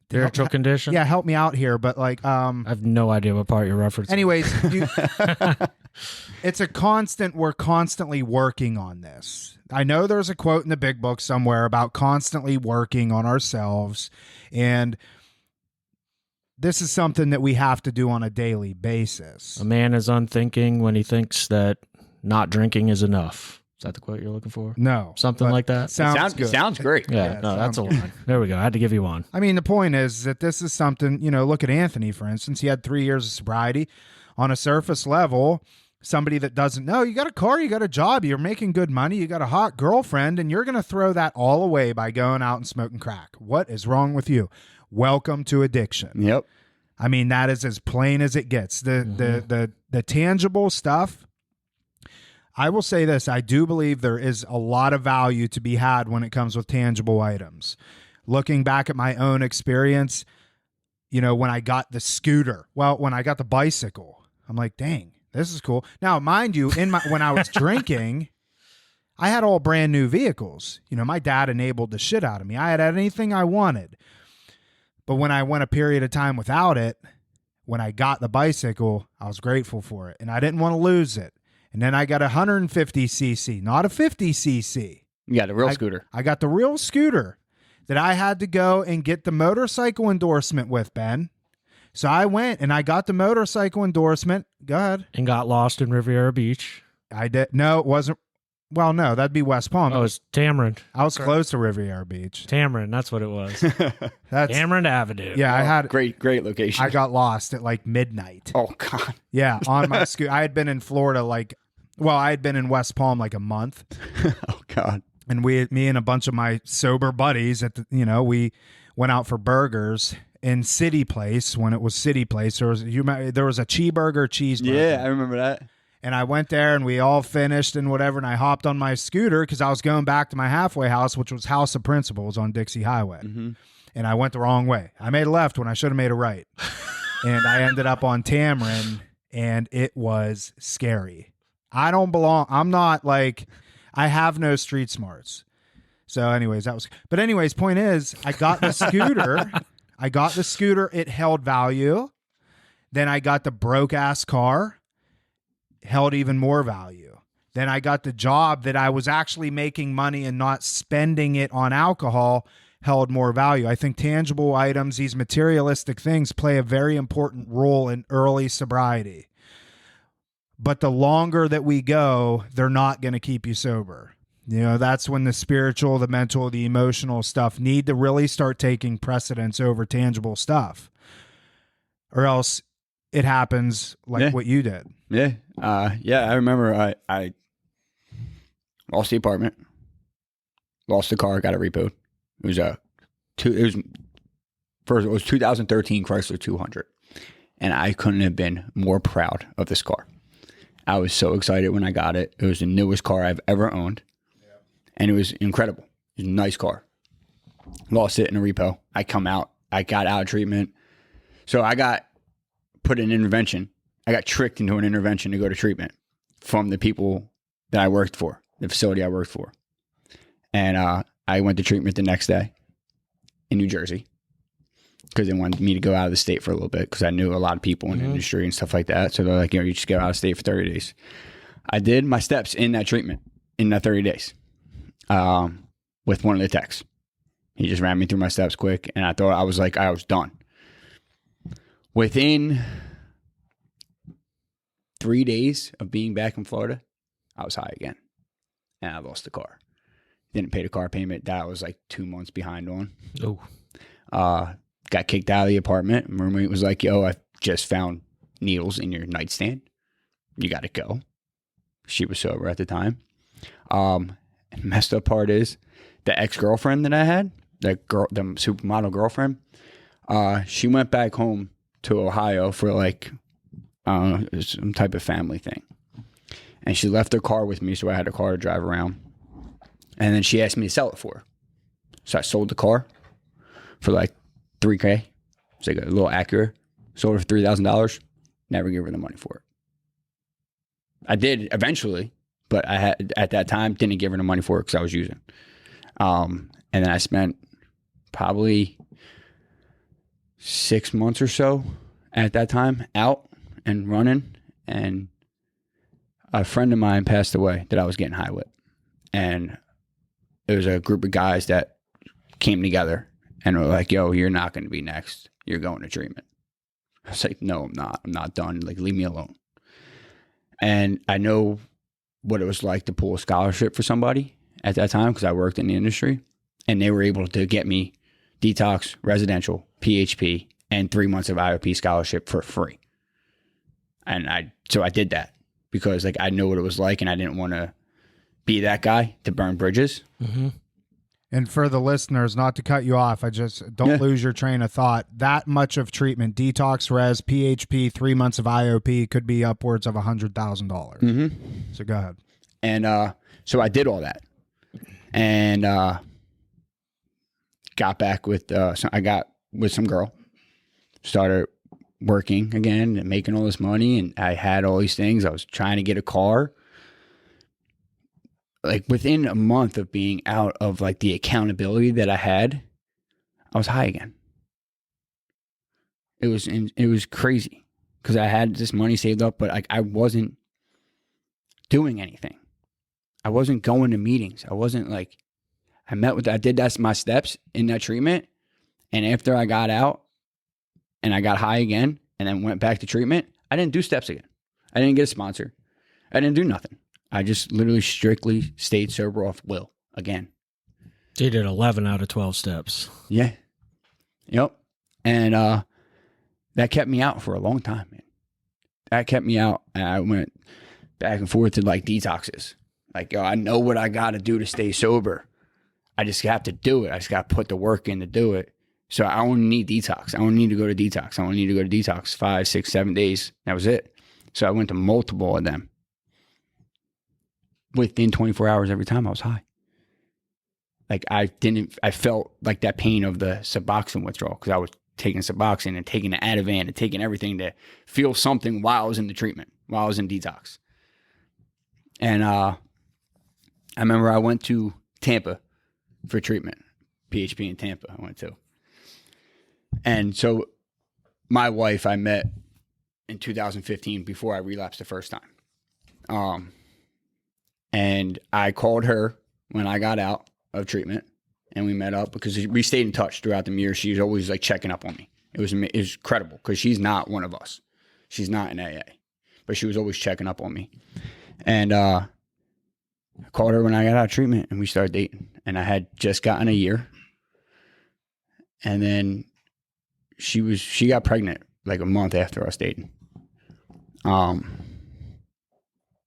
Spiritual condition? Yeah, help me out here. But like, I have no idea what part you're referencing. anyways, it's a constant. We're constantly working on this. I know there's a quote in the big book somewhere about constantly working on ourselves, and this is something that we have to do on a daily basis. A man is unthinking when he thinks that not drinking is enough. Is that the quote you're looking for? No, Something but like that? Sounds good. Sounds great. Yeah, no, that's a line. There we go. I had to give you one. I mean, the point is that this is something, you know, look at Anthony, for instance. He had 3 years of sobriety. On a surface level, somebody that doesn't know, you got a car, you got a job, you're making good money, you got a hot girlfriend, and you're going to throw that all away by going out and smoking crack. What is wrong with you? Welcome to addiction. Yep. I mean, that is as plain as it gets. The tangible stuff. I will say this. I do believe there is a lot of value to be had when it comes with tangible items. Looking back at my own experience, you know, when I got the scooter, when I got the bicycle, I'm like, dang, this is cool. Now, mind you, when I was drinking, I had all brand new vehicles. You know, my dad enabled the shit out of me. I had anything I wanted. But when I went a period of time without it, when I got the bicycle, I was grateful for it. And I didn't want to lose it. And then I got a 150cc, not a 50cc. You got a real scooter. I got the real scooter that I had to go and get the motorcycle endorsement with, Ben. So I went and I got the motorcycle endorsement. Go ahead. And got lost in Riviera Beach. I did. No, it wasn't. Well, no, that'd be West Palm. Oh, it's Tamarind. I was close to Riviera Beach. Tamarind, that's what it was. That's Tamarind Avenue. yeah. I had. Great location. I got lost at like midnight. Oh God. Yeah, on my scooter. I had been in Florida I had been in West Palm like a month. Oh God. And me and a bunch of my sober buddies we went out for burgers in City Place when it was City Place. There was a cheeseburger. Yeah, I remember that. And I went there and we all finished and whatever. And I hopped on my scooter because I was going back to my halfway house, which was House of Principles on Dixie Highway. Mm-hmm. And I went the wrong way. I made a left when I should have made a right. And I ended up on Tamarind and it was scary. I don't belong. I'm not like, I have no street smarts. So anyways, point is I got the scooter. It held value. Then I got the broke ass car, held even more value. Then I got the job that I was actually making money and not spending it on alcohol, held more value. I think tangible items, these materialistic things play a very important role in early sobriety. but the longer that we go, they're not going to keep you sober. You know, that's when the spiritual, the mental, the emotional stuff need to really start taking precedence over tangible stuff, or else it happens like what you did. Yeah. I remember I lost the apartment, lost the car, got it repoed. It was it was 2013 Chrysler 200, and I couldn't have been more proud of this car. I was so excited when I got it. It was the newest car I've ever owned, and it was incredible. It was a nice car. Lost it in a repo. I got out of treatment, so I got put in intervention. I got tricked into an intervention to go to treatment from the people that I worked for, the facility I worked for. And I went to treatment the next day in New Jersey because they wanted me to go out of the state for a little bit because I knew a lot of people in the industry and stuff like that. So they're like, you just go out of state for 30 days. I did my steps in that treatment in that 30 days with one of the techs. He just ran me through my steps quick, and I thought I was done. Within 3 days of being back in Florida, I was high again, and I lost the car. Didn't pay the car payment that I was like 2 months behind on. Oh, Got kicked out of the apartment. My roommate was like, "Yo, I just found needles in your nightstand. You got to go." She was sober at the time. Messed up part is the ex-girlfriend that I had, the supermodel girlfriend. She went back home to Ohio for like some type of family thing, and she left her car with me, so I had a car to drive around. And then she asked me to sell it for her, so I sold the car for like $3,000. It's like a little Acura. Sold it for $3,000. Never gave her the money for it. I did eventually, but I had at that time didn't give her the money for it because I was using. And then I spent probably 6 months or so at that time out and running, and a friend of mine passed away that I was getting high with, and it was a group of guys that came together and were like, "Yo, you're not going to be next. You're going to treatment." I was like, "No, I'm not. I'm not done. Like, leave me alone." And I know what it was like to pull a scholarship for somebody at that time because I worked in the industry, and they were able to get me detox, residential, PHP, and 3 months of IOP scholarship for free. And so I did that because like I know what it was like, and I didn't want to be that guy to burn bridges. mm-hmm. And for the listeners, not to cut you off, I just don't lose your train of thought. That much of treatment, detox, res, PHP, 3 months of IOP could be upwards of $100,000. Mm-hmm. So go ahead. And so I did all that, and got back with I got with some girl, started working again and making all this money, and I had all these things. I was trying to get a car. Like within a month of being out of like the accountability that I had, I was high again. It was crazy because I had this money saved up, but like I wasn't doing anything. I wasn't going to meetings. I wasn't like, I did that's my steps in that treatment. And after I got out and I got high again and then went back to treatment, I didn't do steps again. I didn't get a sponsor. I didn't do nothing. I just literally strictly stayed sober off will again. He did 11 out of 12 steps. Yeah. Yep. And that kept me out for a long time, man. That kept me out. And I went back and forth to like detoxes. Like, yo, I know what I got to do to stay sober. I just have to do it. I just got to put the work in to do it. So I only need detox. I only need to go to detox. I only need to go to detox 5, 6, 7 days. That was it. So I went to multiple of them. Within 24 hours every time I was high. Like I felt like that pain of the Suboxone withdrawal because I was taking Suboxone and taking the Ativan and taking everything to feel something while I was in the treatment, while I was in detox. And I remember I went to Tampa for treatment, PHP in Tampa I went to. And so my wife I met in 2015 before I relapsed the first time. And I called her when I got out of treatment, and we met up because we stayed in touch throughout the year. She was always like checking up on me. It was incredible because she's not one of us. She's not in AA. but she was always checking up on me. And I called her when I got out of treatment, and we started dating. And I had just gotten a year, and then she got pregnant like a month after us dating,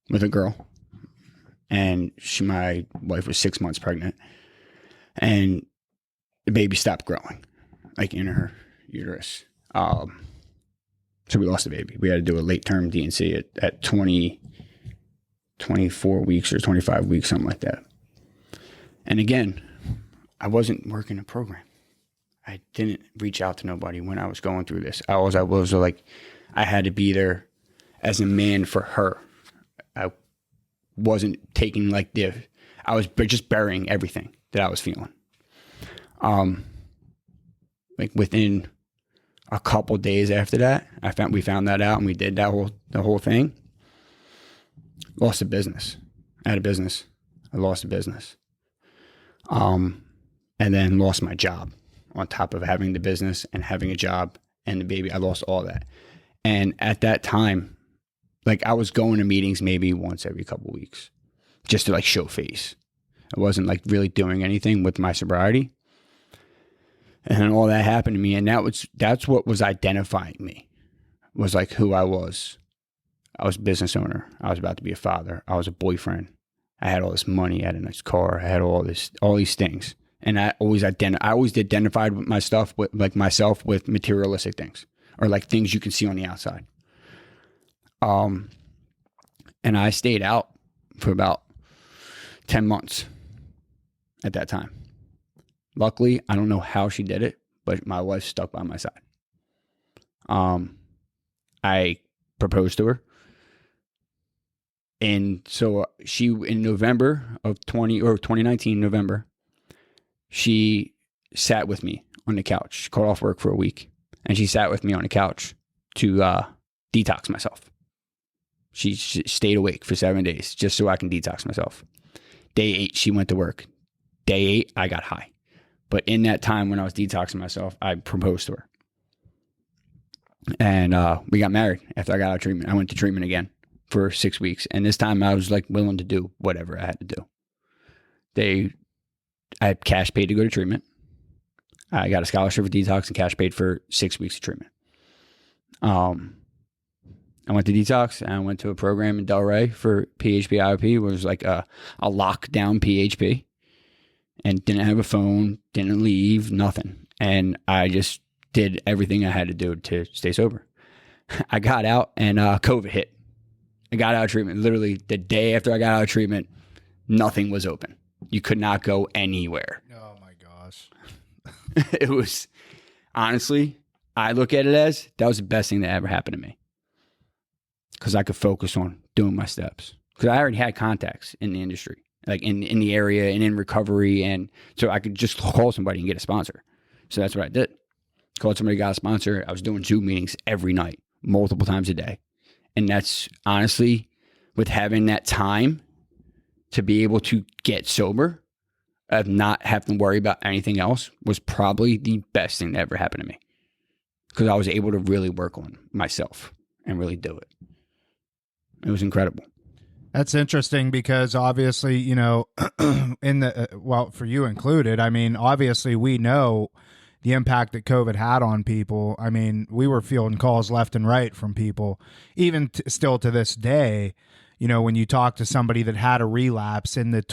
with a girl. And my wife was 6 months pregnant, and the baby stopped growing, like in her uterus. So we lost the baby. We had to do a late term D&C at 24 weeks or 25 weeks, something like that. And again, I wasn't working a program. I didn't reach out to nobody when I was going through this. I was like, I had to be there as a man for her. I wasn't taking like I was just burying everything that I was feeling. Like within a couple days after that, we found that out, and we did the whole thing. Lost the business. I had a business. I lost the business. And then lost my job on top of having the business and having a job and the baby. I lost all that. And at that time, like I was going to meetings maybe once every couple weeks just to like show face. I wasn't like really doing anything with my sobriety. And then all that happened to me. And that's what was identifying me, was like who I was. I was a business owner. I was about to be a father. I was a boyfriend. I had all this money. I had a nice car. I had all these things. And I always identified with my stuff, with like myself, with materialistic things, or like things you can see on the outside. And I stayed out for about 10 months at that time. Luckily, I don't know how she did it, but my wife stuck by my side. I proposed to her. And so in November of 2019, November, she sat with me on the couch. She called off work for a week, and she sat with me on the couch to detox myself. She stayed awake for 7 days just so I can detox myself. Day 8, she went to work. Day 8, I got high. But in that time when I was detoxing myself, I proposed to her. And we got married after I got out of treatment. I went to treatment again for 6 weeks. And this time I was like willing to do whatever I had to do. I had cash paid to go to treatment. I got a scholarship for detox and cash paid for 6 weeks of treatment. I went to detox, and I went to a program in Delray for PHP IOP, where it was like a lockdown PHP, and didn't have a phone, didn't leave, nothing. And I just did everything I had to do to stay sober. I got out, and COVID hit. I got out of treatment. Literally the day after I got out of treatment, nothing was open. You could not go anywhere. Oh my gosh. It was, honestly, I look at it as that was the best thing that ever happened to me. Because I could focus on doing my steps. Because I already had contacts in the industry, like in the area and in recovery. And so I could just call somebody and get a sponsor. So that's what I did. Called somebody, got a sponsor. I was doing Zoom meetings every night, multiple times a day. And that's honestly, with having that time to be able to get sober, of not having to worry about anything else, was probably the best thing that ever happened to me. Because I was able to really work on myself and really do it. It was incredible. That's interesting because obviously, you know, in the, well, for you included, I mean, obviously we know the impact that COVID had on people. I mean, we were fielding calls left and right from people, even still to this day. You know, when you talk to somebody that had a relapse in the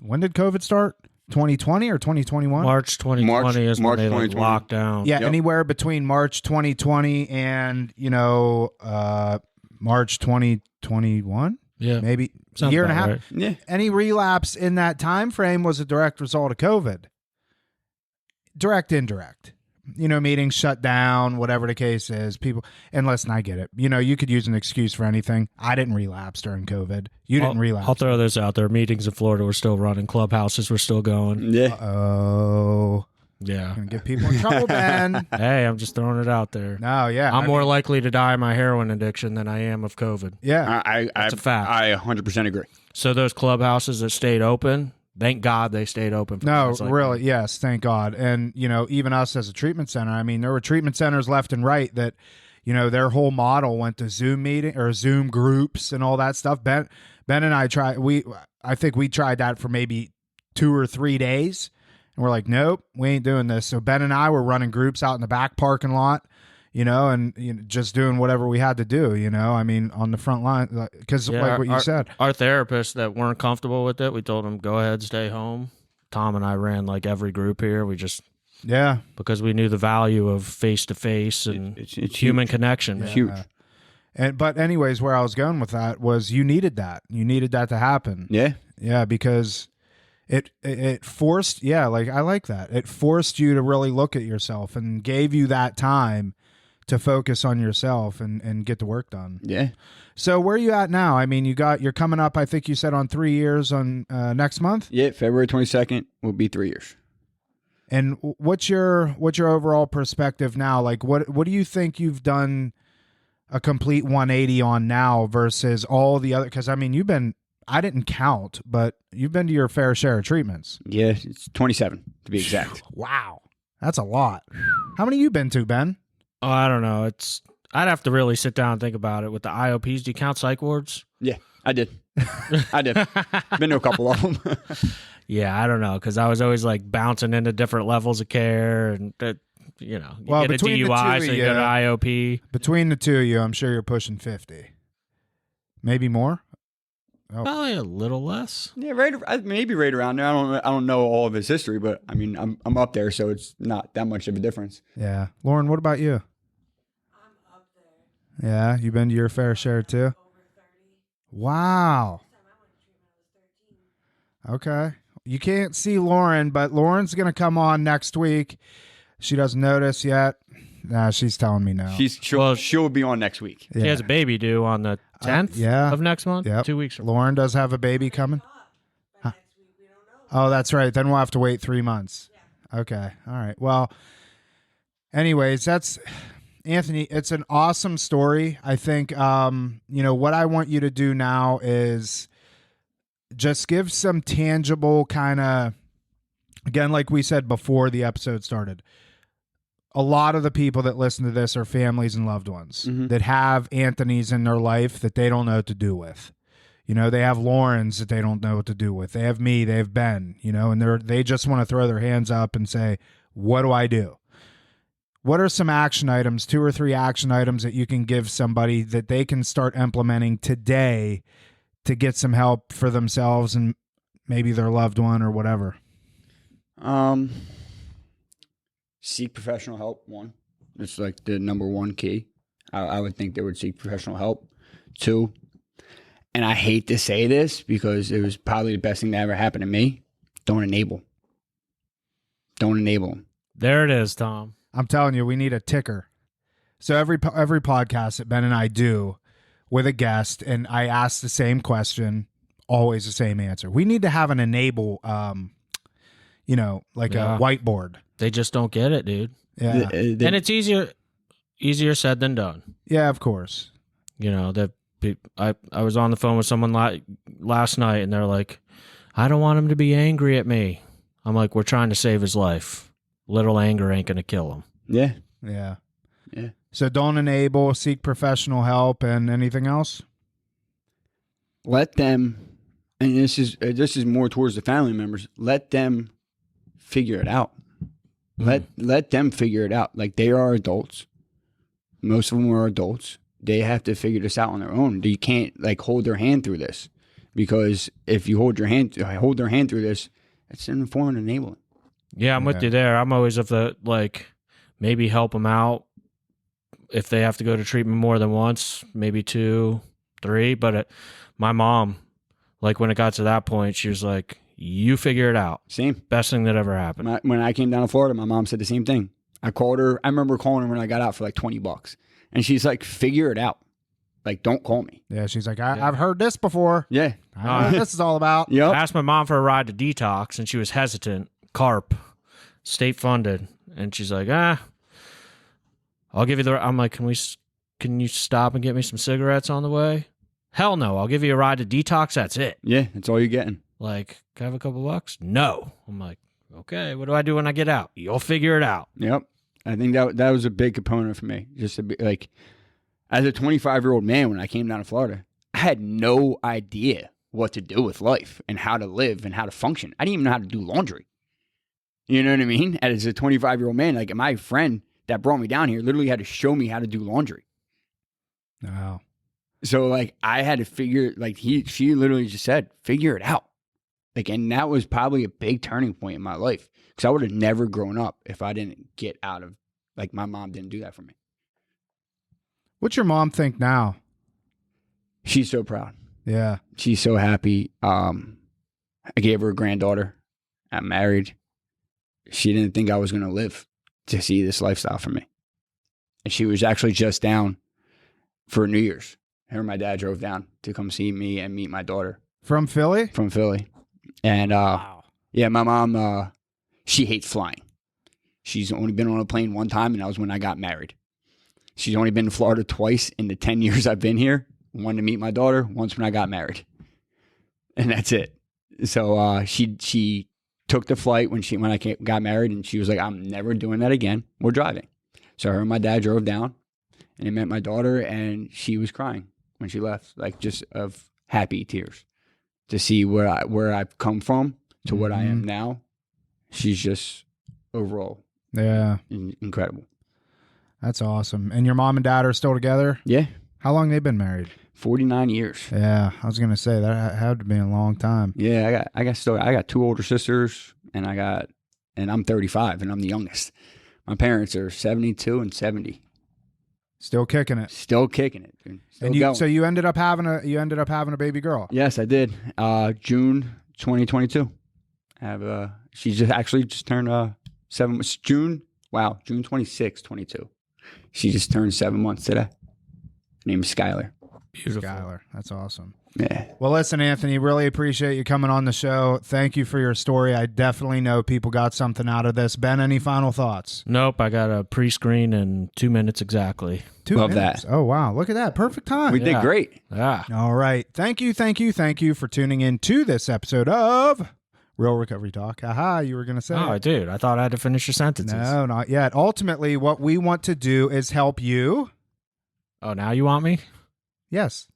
when did COVID start? 2020 or 2021? March 2020 is when they like locked down. Yeah, yep. Anywhere between March 2020 and, you know, March 2021. Yeah, maybe a year and a half. Right. Yeah. Any relapse in that time frame was a direct result of COVID. Direct, indirect. You know, meetings shut down, whatever the case is. People, and listen, I get it. You know, you could use an excuse for anything. I didn't relapse during COVID. You didn't relapse. I'll throw this out there. Meetings in Florida were still running. Clubhouses were still going. Yeah. Oh. Yeah. Gonna get people in trouble, Ben. Hey, I'm just throwing it out there. No, yeah. I'm more likely to die of my heroin addiction than I am of COVID. Yeah. That's a fact. I 100% agree. So those clubhouses that stayed open, thank God they stayed open. No, really, yes, thank God. And, you know, even us as a treatment center, I mean, there were treatment centers left and right that, their whole model went to Zoom meeting or Zoom groups and all that stuff. Ben and I I think we tried that for maybe 2 or 3 days, and we're like, nope, we ain't doing this. So Ben and I were running groups out in the back parking lot, and just doing whatever we had to do, I mean, on the front line, because like what you said. Our therapists that weren't comfortable with it, we told them, go ahead, stay home. Tom and I ran like every group here. We just, because we knew the value of face-to-face and it's human connection. It's huge. But anyways, where I was going with that was you needed that. You needed that to happen. Yeah. Yeah, because it forced, like I like that. It forced you to really look at yourself and gave you that time to focus on yourself and get the work done. Yeah. So where are you at now? I mean, you're coming up, I think you said, on 3 years on next month? Yeah, February 22nd will be 3 years. And what's your overall perspective now? Like what do you think you've done a complete 180 on now versus all the other, because I mean I didn't count, but you've been to your fair share of treatments. Yeah, it's 27 to be exact. Wow. That's a lot. How many you been to, Ben? Oh, I don't know. I'd have to really sit down and think about it with the IOPs. Do you count psych wards? Yeah, I did. I did. Been to a couple of them. Yeah, I don't know, because I was always like bouncing into different levels of care, and you Well, get a between the DUI, two, so you go to IOP. Between the two of you, I'm sure you're pushing 50. Maybe more? Oh. Probably a little less. Yeah, maybe right around there. I don't know all of his history, but I mean, I'm up there, so it's not that much of a difference. Yeah. Lauren, what about you? I'm up there. Yeah, you've been to your fair share too? Over 30. Wow. Last time I went to treatment, I was 13. Okay. You can't see Lauren, but Lauren's going to come on next week. She doesn't notice yet. Nah, she's telling me now. She'll be on next week. She has a baby due on the 10th of next month. Yep. 2 weeks from Lauren does have a baby coming. But next week, we don't know. Oh, that's right. Then we'll have to wait 3 months. Yeah. Okay. All right. Well, anyways, that's Anthony. It's an awesome story. I think, what I want you to do now is just give some tangible kind of, again, like we said before the episode started, a lot of the people that listen to this are families and loved ones that have Anthony's in their life that they don't know what to do with. They have Laurens that they don't know what to do with. They have me, they have Ben, and they just want to throw their hands up and say, what do I do? What are some action items, 2 or 3 action items that you can give somebody that they can start implementing today to get some help for themselves and maybe their loved one or whatever? Seek professional help, one. It's like the number one key. I would think they would seek professional help. 2, and I hate to say this because it was probably the best thing that ever happened to me, don't enable. Don't enable them. There it is, Tom. I'm telling you, we need a ticker. So every podcast that Ben and I do with a guest, and I ask the same question, always the same answer. We need to have an enable, a whiteboard. They just don't get it, dude. Yeah, and it's easier said than done. Yeah, of course. I was on the phone with someone last night, and they're like, I don't want him to be angry at me. I'm like, we're trying to save his life. Little anger ain't going to kill him. Yeah. Yeah. Yeah. So don't enable, seek professional help, and anything else? Let them, and this is more towards the family members, let them figure it out. Let them figure it out. Like, they are adults. Most of them are adults. They have to figure this out on their own. You can't hold their hand through this, because if you hold their hand through this, it's an form of enabling. Yeah, I'm with you there. I'm always of the maybe help them out if they have to go to treatment more than once, maybe 2, 3. But my mom, when it got to that point, she was like, "You figure it out." Same. Best thing that ever happened. When I came down to Florida, my mom said the same thing. I called her. I remember calling her when I got out for $20, and she's like, "Figure it out. Don't call me." Yeah, she's like, I've heard this before. Yeah. I know what this is all about. Yep. I asked my mom for a ride to detox, and she was hesitant. CARP, state funded, and she's like, I'll give you the. I'm like, can you stop and get me some cigarettes on the way? Hell no, I'll give you a ride to detox. That's it. Yeah, that's all you're getting. Can I have a couple bucks? No. I'm like, okay, what do I do when I get out? You'll figure it out. Yep. I think that was a big component for me. Just to be As a 25-year-old man, when I came down to Florida, I had no idea what to do with life and how to live and how to function. I didn't even know how to do laundry. You know what I mean? As a 25-year-old man, like my friend that brought me down here literally had to show me how to do laundry. Wow. So like I had to figure, like she literally just said, figure it out. Like, and that was probably a big turning point in my life because I would have never grown up if I didn't get out of, like my mom didn't do that for me. What's your mom think now? She's so proud. Yeah. She's so happy. I gave her a granddaughter. I'm married. She didn't think I was going to live to see this lifestyle for me. And she was actually just down for New Year's. Her and my dad drove down to come see me and meet my daughter. From Philly? From Philly. And yeah, my mom, she hates flying. She's only been on a plane one time, and that was when I got married. She's only been to Florida twice in the 10 years I've been here. One to meet my daughter, once when I got married. And that's it. So she took the flight when I got married, and she was like, I'm never doing that again. We're driving. So her and my dad drove down, and they met my daughter, and she was crying when she left, like just of happy tears to see where I've come from to what I am now. She's just overall incredible. That's awesome. And your mom and dad are still together? Yeah. How long they been married? 49 years. Yeah, I was gonna say that had to be a long time. Yeah, I got two older sisters, and I'm 35, and I'm the youngest. My parents are 72 and 70. Still kicking it. Still kicking it, dude. Still And going. so you ended up having a baby girl. Yes, I did. June 2022. She just turned 7 months. June 26, 22. She just turned 7 months today. Her name is Skylar. Beautiful. Skylar. That's awesome. Yeah. Well, listen, Anthony, really appreciate you coming on the show. Thank you for your story. I definitely know people got something out of this. Ben, any final thoughts? Nope, I got a pre-screen in 2 minutes exactly. 2 Love minutes. that. Oh, wow. Look at that. Perfect time. We did great. Yeah. All right. Thank you for tuning in to this episode of Real Recovery Talk. Aha, you were going to say Oh, it. dude, I thought I had to finish your sentences. No, not yet. Ultimately, what we want to do is help you. Oh, now you want me? Yes.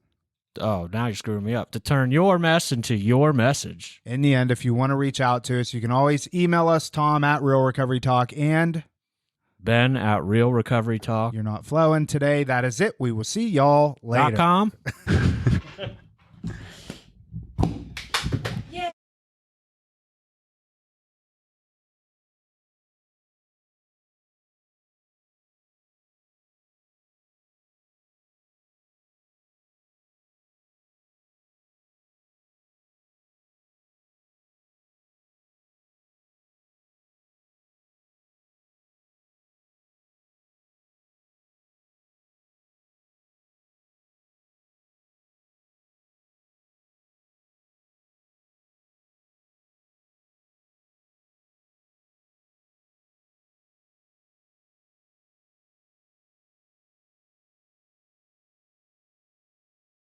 Oh, now you're screwing me up. To turn your mess into your message. In the end, if you want to reach out to us, you can always email us, Tom at Real Recovery Talk, and Ben at Real Recovery Talk. You're Not Flowing today. That is it. We will see y'all later. .com.